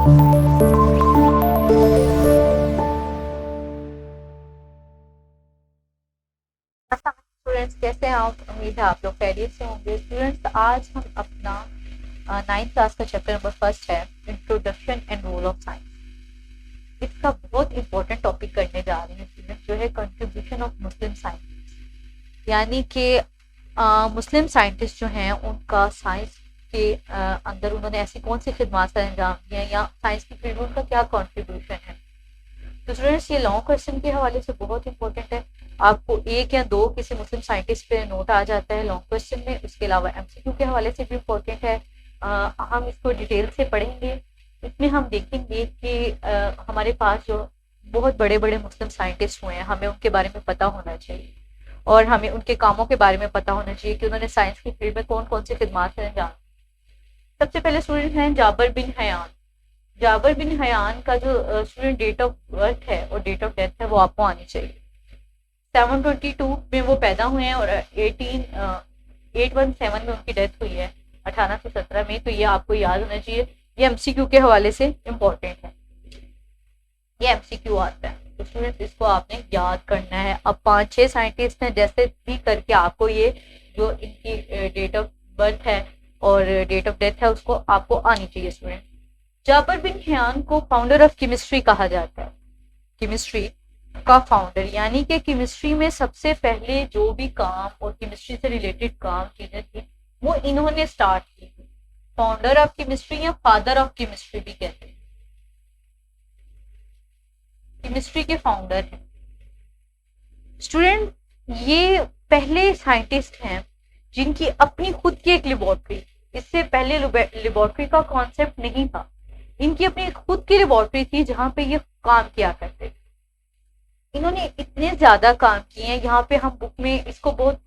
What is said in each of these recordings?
Students कैसे हैं आप? उम्मीद है आप लोग खैरियत से होंगे। स्टूडेंट्स आज हम अपना 9th क्लास का चैप्टर नंबर फर्स्ट है introduction and role of science. इसका बहुत इंपॉर्टेंट टॉपिक करने जा रहे हैं स्टूडेंट्स, जो है कंट्रीब्यूशन ऑफ मुस्लिम साइंटिस्ट। यानी कि मुस्लिम साइंटिस्ट जो हैं उनका साइंस के अंदर उन्होंने ऐसी कौन सी खिदमत अंजाम दी हैं या साइंस की फील्ड में उनका क्या कॉन्ट्रीब्यूशन है। तो स्टूडेंट्स ये लॉन्ग क्वेश्चन के हवाले से बहुत इंपॉर्टेंट है। आपको एक या दो किसी मुस्लिम साइंटिस्ट पे नोट आ जाता है लॉन्ग क्वेश्चन में, उसके अलावा एमसीक्यू के हवाले से भी इम्पोर्टेंट है। हम इसको डिटेल से पढ़ेंगे। इसमें हम देखेंगे कि हमारे पास जो बहुत बड़े बड़े मुस्लिम साइंटिस्ट हुए हैं, हमें उनके बारे में पता होना चाहिए और हमें उनके कामों के बारे में पता होना चाहिए कि उन्होंने साइंस की फील्ड में कौन कौन सी खिदमत अंजाम। सबसे पहले स्टूडेंट हैं Jabir bin Hayyan. Jabir bin Hayyan का जो स्टूडेंट डेट ऑफ बर्थ है और डेट ऑफ डेथ है वो आपको आनी चाहिए। 722 में वो पैदा हुए हैं और 817 में उनकी डेथ हुई है 1817 में। तो ये आपको याद होना चाहिए, ये एमसीक्यू के हवाले से इम्पोर्टेंट है, ये एमसीक्यू आता है। तो स्टूडेंट्स इसको आपने याद करना है। अब 5-6 साइंटिस्ट हैं, जैसे भी करके आपको ये जो इनकी डेट ऑफ बर्थ है और डेट ऑफ डेथ है उसको आपको आनी चाहिए स्टूडेंट। जाबिर बिन हयान को फाउंडर ऑफ केमिस्ट्री कहा जाता है, केमिस्ट्री का फाउंडर। यानी कि केमिस्ट्री में सबसे पहले जो भी काम और केमिस्ट्री से रिलेटेड काम चीजें थी वो इन्होंने स्टार्ट की थी। फाउंडर ऑफ केमिस्ट्री या फादर ऑफ केमिस्ट्री भी कहते हैं, केमिस्ट्री के फाउंडर हैं स्टूडेंट। ये पहले साइंटिस्ट हैं जिनकी अपनी खुद की एक लेबोरेटरी, इससे पहले लेबोरेटरी का कॉन्सेप्ट नहीं था, इनकी अपनी खुद की लेबोरेटरी थी जहां पे ये काम किया करते थे। इन्होंने इतने ज्यादा काम किए हैं, यहाँ पे हम बुक में इसको बहुत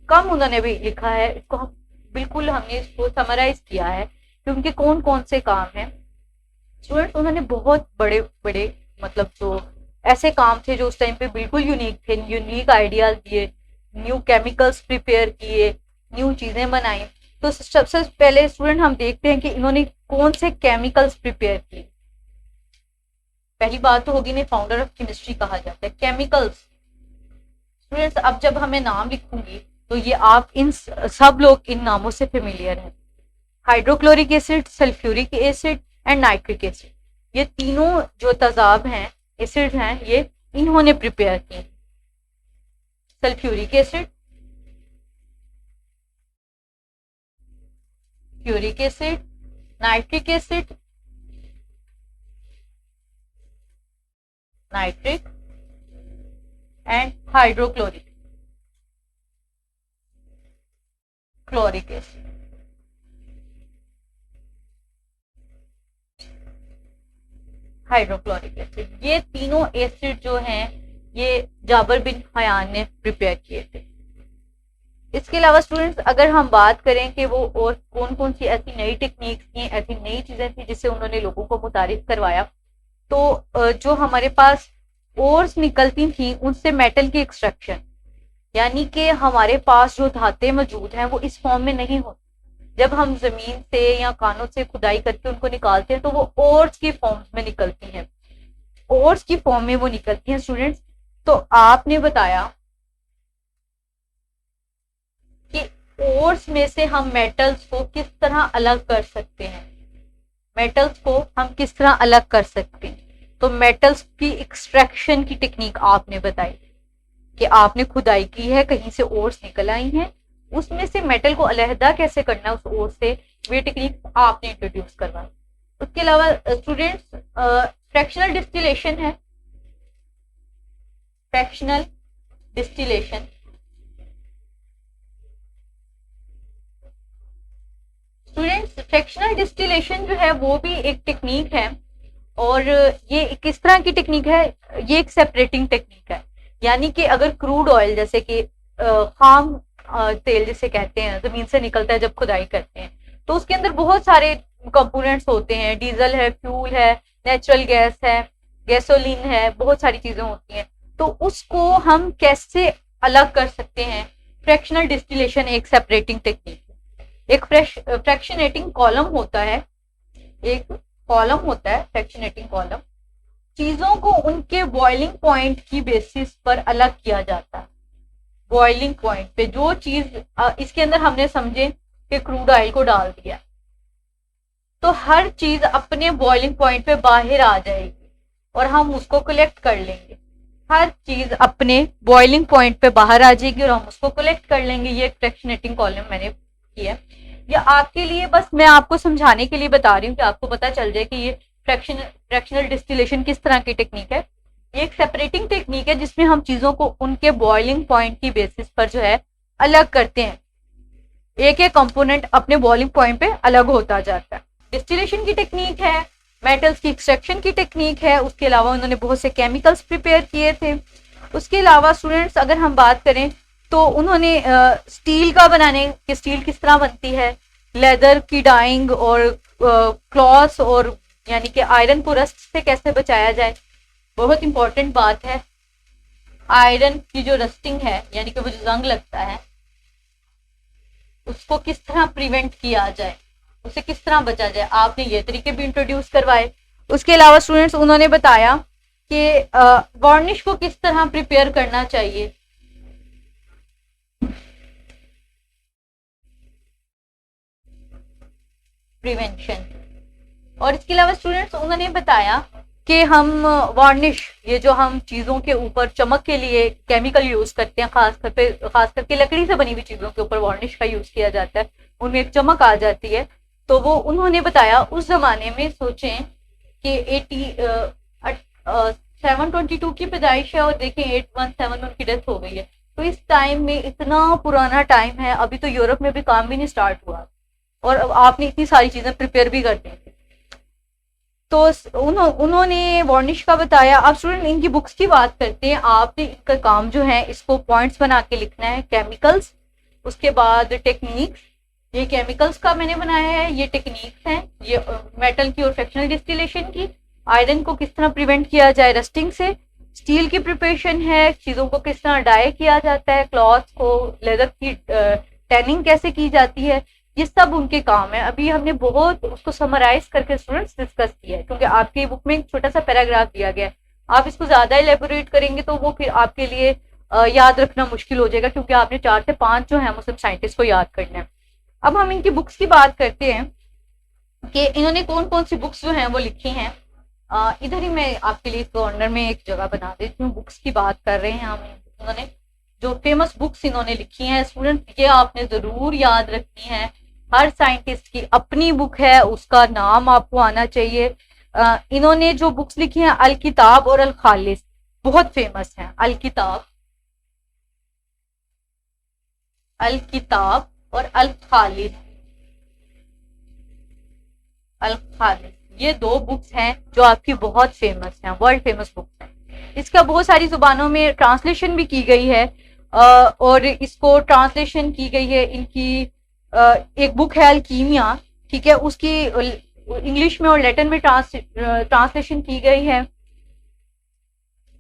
कम उन्होंने भी लिखा है, इसको हम बिल्कुल हमने इसको समराइज किया है कि उनके कौन कौन से काम हैं। स्टूडेंट्स उन्होंने बहुत बड़े बड़े मतलब जो ऐसे काम थे जो उस टाइम पे बिल्कुल यूनिक थे, यूनिक आइडियाज दिए, न्यू केमिकल्स प्रिपेयर किए, न्यू चीजें बनाई। तो सबसे पहले स्टूडेंट हम देखते हैं कि इन्होंने कौन से केमिकल्स प्रिपेयर किए। पहली बात तो होगी, नहीं फाउंडर ऑफ केमिस्ट्री कहा जाता है, केमिकल्स। स्टूडेंट्स अब जब हमें नाम लिखूंगी तो ये आप इन सब लोग इन नामों से फेमिलियर हैं। Hydrochloric acid, sulphuric acid and nitric acid, ये तीनों जो तेजाब हैं, एसिड हैं, ये इन्होंने प्रिपेयर किए। Sulphuric acid, furic acid, nitric acid, nitric and hydrochloric chloric acid. Hydrochloric acid, ये तीनों एसिड जो हैं ये जाबिर बिन हयान ने प्रिपेयर किए थे। इसके अलावा स्टूडेंट्स अगर हम बात करें कि वो और कौन कौन सी ऐसी नई टेक्निक्स थी, ऐसी नई चीजें थी जिससे उन्होंने लोगों को मुतारिफ करवाया, तो जो हमारे पास ओर्स निकलती थी उनसे मेटल की एक्सट्रैक्शन, यानी कि हमारे पास जो धातें मौजूद हैं वो इस फॉर्म में नहीं होती। जब हम जमीन से या कानों से खुदाई करके उनको निकालते हैं तो वो ओर्स की फॉर्म में निकलती हैं, ओर्स की फॉर्म में वो निकलती हैं स्टूडेंट्स। तो आपने बताया कि ओर्स में से हम मेटल्स को किस तरह अलग कर सकते हैं, मेटल्स को हम किस तरह अलग कर सकते हैं। तो मेटल्स की एक्सट्रैक्शन की टेक्निक आपने बताई कि आपने खुदाई की है, कहीं से ओर्स निकल आई हैं, उसमें से मेटल को अलहदा कैसे करना है उस ओर से, वे टेक्निक आपने इंट्रोड्यूस करवाई। उसके अलावा स्टूडेंट्स फ्रैक्शनल डिस्टिलेशन है, fractional distillation. Students fractional distillation जो है वो भी एक टेक्निक है और ये किस तरह की टेक्निक है, ये एक सेपरेटिंग टेक्निक है। यानी कि अगर क्रूड ऑयल जैसे कि खाम तेल जिसे कहते हैं जमीन से निकलता है जब खुदाई करते हैं, तो उसके अंदर बहुत सारे कंपोनेंट्स होते हैं, डीजल है, फ्यूल है, नेचुरल गैस है, गैसोलीन है, बहुत सारी चीजें होती हैं। तो उसको हम कैसे अलग कर सकते हैं, फ्रैक्शनल डिस्टिलेशन एक सेपरेटिंग टेक्निक है। एक फ्रैक्शनेटिंग कॉलम होता है, एक कॉलम होता है, फ्रैक्शनेटिंग कॉलम, चीजों को उनके बॉइलिंग पॉइंट की बेसिस पर अलग किया जाता है। बॉइलिंग पॉइंट पे जो चीज इसके अंदर हमने समझे कि क्रूड ऑयल को डाल दिया, तो हर चीज अपने बॉइलिंग पॉइंट पे बाहर आ जाएगी और हम उसको कलेक्ट कर लेंगे। हर चीज अपने बॉइलिंग पॉइंट पे बाहर आ जाएगी और हम उसको कलेक्ट कर लेंगे। ये फ्रैक्शनेटिंग कॉलम मैंने किया। ये आपके लिए बस मैं आपको समझाने के लिए बता रही हूँ कि आपको पता चल जाए कि ये फ्रैक्शनल डिस्टिलेशन किस तरह की टेक्निक है। ये एक सेपरेटिंग टेक्निक है जिसमें हम चीजों को उनके बॉइलिंग पॉइंट की बेसिस पर जो है अलग करते हैं। एक एक कंपोनेंट अपने बॉइलिंग पॉइंट पे अलग होता जाता है। डिस्टिलेशन की टेक्निक है, मेटल्स की एक्सट्रैक्शन की टेक्निक है, उसके अलावा उन्होंने बहुत से केमिकल्स प्रिपेयर किए थे। उसके अलावा स्टूडेंट्स अगर हम बात करें तो उन्होंने स्टील का बनाने कि स्टील किस तरह बनती है, लेदर की डाइंग और क्लॉथ और यानी कि आयरन को रस्ट से कैसे बचाया जाए, बहुत इंपॉर्टेंट बात है। आयरन की जो रस्टिंग है यानी कि वो जो जंग लगता है उसको किस तरह प्रिवेंट किया जाए, उसे किस तरह बचा जाए, आपने ये तरीके भी इंट्रोड्यूस करवाए। उसके अलावा स्टूडेंट्स उन्होंने बताया कि वार्निश को किस तरह प्रिपेयर करना चाहिए। प्रिवेंशन। और इसके अलावा स्टूडेंट्स उन्होंने बताया कि हम वार्निश, ये जो हम चीजों के ऊपर चमक के लिए केमिकल यूज करते हैं, खास करके लकड़ी से बनी हुई चीजों के ऊपर वार्निश का यूज किया जाता है, उनमें एक चमक आ जाती है। तो वो उन्होंने बताया उस जमाने में सोचें कि 722 की पैदाइश है और देखें 817 में उनकी डेथ हो गई है। तो इस टाइम में इतना पुराना टाइम है, अभी तो यूरोप में भी काम भी नहीं स्टार्ट हुआ और आपने इतनी सारी चीजें प्रिपेयर भी कर दी थी। तो उन्होंने वार्निश का बताया। अब स्टूडेंट इनकी बुक्स की बात करते हैं। आपने इनका काम जो है इसको पॉइंट्स बना के लिखना है। केमिकल्स, उसके बाद टेक्निक्स, ये केमिकल्स का मैंने बनाया है, ये टेक्निक्स हैं, ये मेटल की और फ्रैक्शनल डिस्टिलेशन की, आयरन को किस तरह प्रिवेंट किया जाए रस्टिंग से, स्टील की प्रिपरेशन है, चीजों को किस तरह डाई किया जाता है, क्लॉथ को, लेदर की टैनिंग कैसे की जाती है, ये सब उनके काम है। अभी हमने बहुत उसको समराइज करके स्टूडेंट्स डिस्कस किया है क्योंकि आपकी बुक में एक छोटा सा पैराग्राफ दिया गया है। आप इसको ज्यादा इलेबोरेट करेंगे तो वो फिर आपके लिए याद रखना मुश्किल हो जाएगा क्योंकि आपने 4 से 5 जो है मुस्लिम साइंटिस्ट को याद करना है। अब हम इनकी बुक्स की बात करते हैं कि इन्होंने कौन कौन सी बुक्स जो हैं वो लिखी हैं। इधर ही मैं आपके लिए कॉर्नर में एक जगह बना देती हूँ। बुक्स की बात कर रहे हैं हम, उन्होंने जो फेमस बुक्स इन्होंने लिखी हैं स्टूडेंट, ये आपने जरूर याद रखनी है। हर साइंटिस्ट की अपनी बुक है, उसका नाम आपको आना चाहिए। इन्होंने जो बुक्स लिखी हैं अल किताब और अल खालिस, बहुत फेमस हैं। अल किताब और अल खालिस, ये 2 बुक्स हैं जो आपकी बहुत फेमस हैं, वर्ल्ड फेमस बुक्स हैं। इसका बहुत सारी जुबानों में ट्रांसलेशन भी की गई है और इसको ट्रांसलेशन की गई है। इनकी एक बुक है अल्कीमिया, ठीक है, उसकी इंग्लिश में और लैटिन में ट्रांसलेशन की गई है।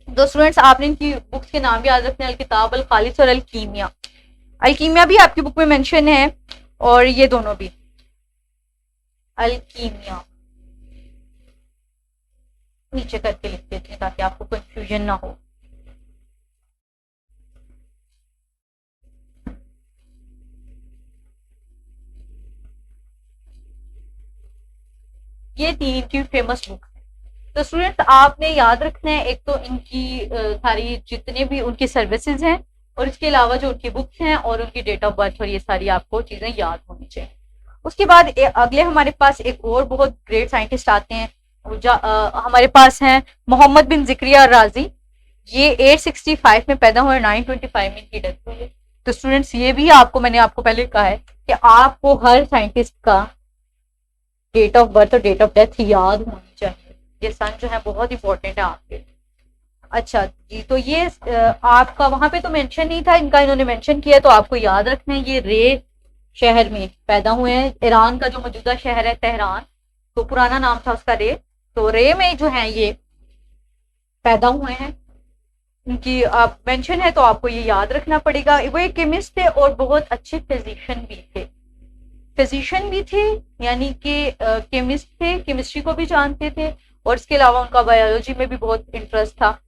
तो स्टूडेंट्स आपने इनकी बुक्स के नाम भी याद रखने, अल किताब, अल खालिस और अल्कीमिया। अल्कीमिया भी आपकी बुक में मेंशन है और ये दोनों भी। अल्कीमिया नीचे करके लिख देते हैं ताकि आपको कंफ्यूजन ना हो। ये 3 इनकी फेमस बुक है। तो स्टूडेंट्स आपने याद रखना है, एक तो इनकी सारी जितने भी उनकी सर्विसेज हैं और इसके अलावा जो उनकी बुक्स हैं और उनकी डेट ऑफ बर्थ, और ये सारी आपको चीजें याद होनी चाहिए। उसके बाद अगले हमारे पास एक और बहुत ग्रेट साइंटिस्ट आते हैं। हमारे पास हैं मोहम्मद बिन जिक्रिया राजी। ये 865 में पैदा हुए, 925 में इनकी डेथ हुई है। तो स्टूडेंट्स ये भी मैंने आपको पहले कहा है कि आपको हर साइंटिस्ट का डेट ऑफ बर्थ और डेट ऑफ डेथ याद होनी चाहिए। ये सन जो है बहुत इंपॉर्टेंट है आपके लिए। अच्छा जी, तो ये आपका वहां पे तो मेंशन नहीं था, इनका इन्होंने मेंशन किया, तो आपको याद रखना है। ये रे शहर में पैदा हुए हैं। ईरान का जो मौजूदा शहर है तेहरान, तो पुराना नाम था उसका रे, तो रे में जो है ये पैदा हुए हैं। इनकी आप मेंशन है तो आपको ये याद रखना पड़ेगा। वो एक केमिस्ट थे और बहुत अच्छे फिजिशियन भी थे। फिजिशियन भी थे, यानी कि केमिस्ट थे, केमिस्ट्री को भी जानते थे, और इसके अलावा उनका बायोलॉजी में भी बहुत इंटरेस्ट था।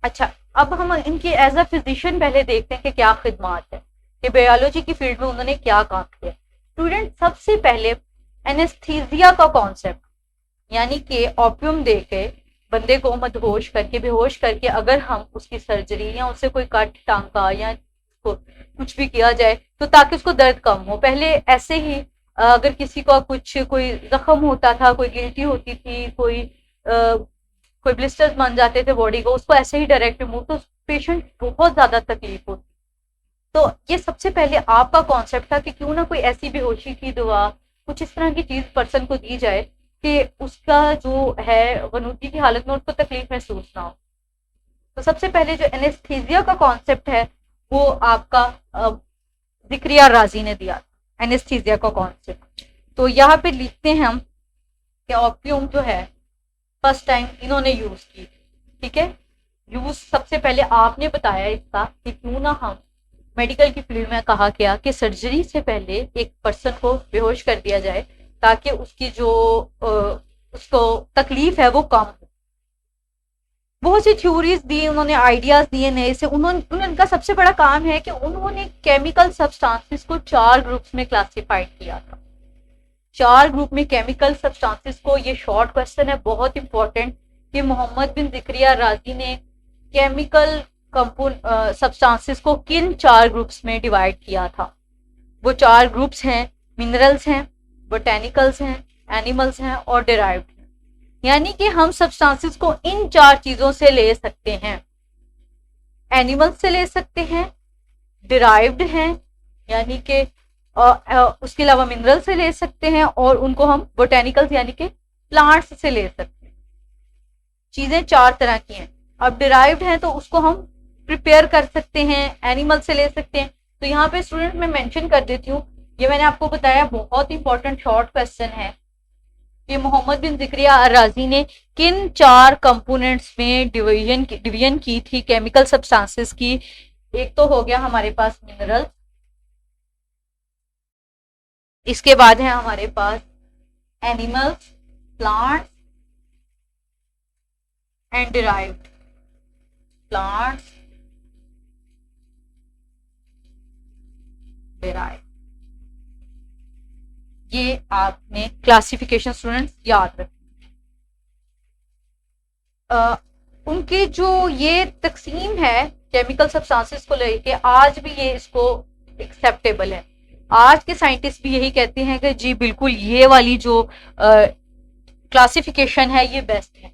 अच्छा, अब हम इनके एज अ फिजिशियन पहले देखते हैं कि क्या खिदमात है, कि बायोलॉजी की फील्ड में उन्होंने क्या काम किया। स्टूडेंट, सबसे पहले एनेस्थीसिया का कॉन्सेप्ट, यानी कि ओपियम दे के बंदे को मदहोश करके, बेहोश करके अगर हम उसकी सर्जरी या उससे कोई कट टांका या कुछ भी किया जाए तो ताकि उसको दर्द कम हो। पहले ऐसे ही अगर किसी का कोई जख्म होता था, कोई गिल्टी होती थी, कोई ब्लिस्टर्स बन जाते थे बॉडी को, उसको ऐसे ही डायरेक्ट रिमूव, तो पेशेंट बहुत ज्यादा तकलीफ होती। तो ये सबसे पहले आपका कॉन्सेप्ट था कि क्यों ना कोई ऐसी बेहोशी की दवा, कुछ इस तरह की चीज पर्सन को दी जाए कि उसका जो है गनूदी की हालत में उसको तकलीफ महसूस ना हो। तो सबसे पहले जो एनेस्थीसिया का कॉन्सेप्ट है वो आपका ज़िक्रिया राजी ने दिया, एनेस्थीसिया का कॉन्सेप्ट। तो यहाँ पे लिखते हैं हम कि ओपियम जो है फर्स्ट टाइम इन्होंने यूज की, ठीक है। यूज सबसे पहले आपने बताया इसका कि क्यों ना हम मेडिकल की फील्ड में कहा गया कि सर्जरी से पहले एक पर्सन को बेहोश कर दिया जाए ताकि उसकी जो उसको तकलीफ है वो कम हो। बहुत सी थ्योरीज दी उन्होंने, आइडियाज दिए नए से। उनका सबसे बड़ा काम है कि उन्होंने केमिकल सब्सटेंसेस को 4 ग्रुप्स में क्लासिफाइड किया था। 4 ग्रुप में केमिकल सब्सटेंसेस को, ये शॉर्ट क्वेश्चन है बहुत इंपॉर्टेंट, कि मोहम्मद बिन ज़िक्रिया राजी ने केमिकल सब्सटेंसेस को किन 4 ग्रुप्स में डिवाइड किया था। वो 4 ग्रुप्स हैं, मिनरल्स हैं, बोटेनिकल्स हैं, एनिमल्स हैं और डिराइव्ड हैं। यानी कि हम सब्सटेंसेस को इन 4 चीजों से ले सकते हैं। एनिमल्स से ले सकते हैं, डिराइव्ड हैं, यानी कि उसके अलावा मिनरल से ले सकते हैं, और उनको हम बोटेनिकल्स यानी कि प्लांट्स से ले सकते हैं। चीजें 4 तरह की हैं। अब डिराइव्ड हैं तो उसको हम प्रिपेयर कर सकते हैं, एनिमल से ले सकते हैं। तो यहाँ पे स्टूडेंट मैं मेंशन कर देती हूँ, ये मैंने आपको बताया बहुत इंपॉर्टेंट शॉर्ट क्वेश्चन है कि मोहम्मद बिन ज़िक्रिया राजी ने किन 4 कंपोनेंट्स में डिवीजन की थी केमिकल सब्सटेंसेस की। एक तो हो गया हमारे पास मिनरल, इसके बाद है हमारे पास animals, plants and derived, plants derived. ये आपने क्लासिफिकेशन स्टूडेंट्स याद रखनी। उनकी जो ये तकसीम है केमिकल सब्सटेंसेस को लेके, आज भी ये इसको एक्सेप्टेबल है। आज के साइंटिस्ट भी यही कहते हैं कि जी बिल्कुल ये वाली जो क्लासिफिकेशन है ये बेस्ट है।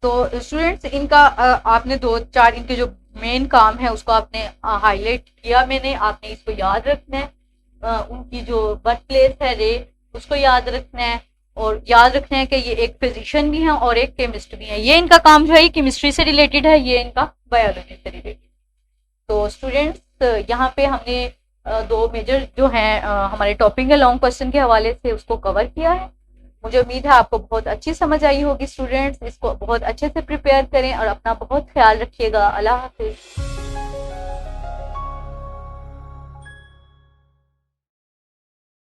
तो स्टूडेंट्स इनका आपने 2-4 इनके जो मेन काम है उसको आपने हाईलाइट किया मैंने, आपने इसको याद रखना है। उनकी जो बर्थ प्लेस है रे, उसको याद रखना है, और याद रखना है कि ये एक फिजिशियन भी है और एक केमिस्ट भी है। ये इनका काम जो है केमिस्ट्री से रिलेटेड है, ये इनका बायोलॉजी से रिलेटेड। तो स्टूडेंट्स यहाँ पे हमने 2 मेजर जो हैं हमारे टॉपिक लॉन्ग क्वेश्चन के हवाले से उसको कवर किया है। मुझे उम्मीद है आपको बहुत अच्छी समझ आई होगी। स्टूडेंट्स इसको बहुत अच्छे से प्रिपेयर करें और अपना बहुत ख्याल रखिएगा। अल्लाह हाफिज।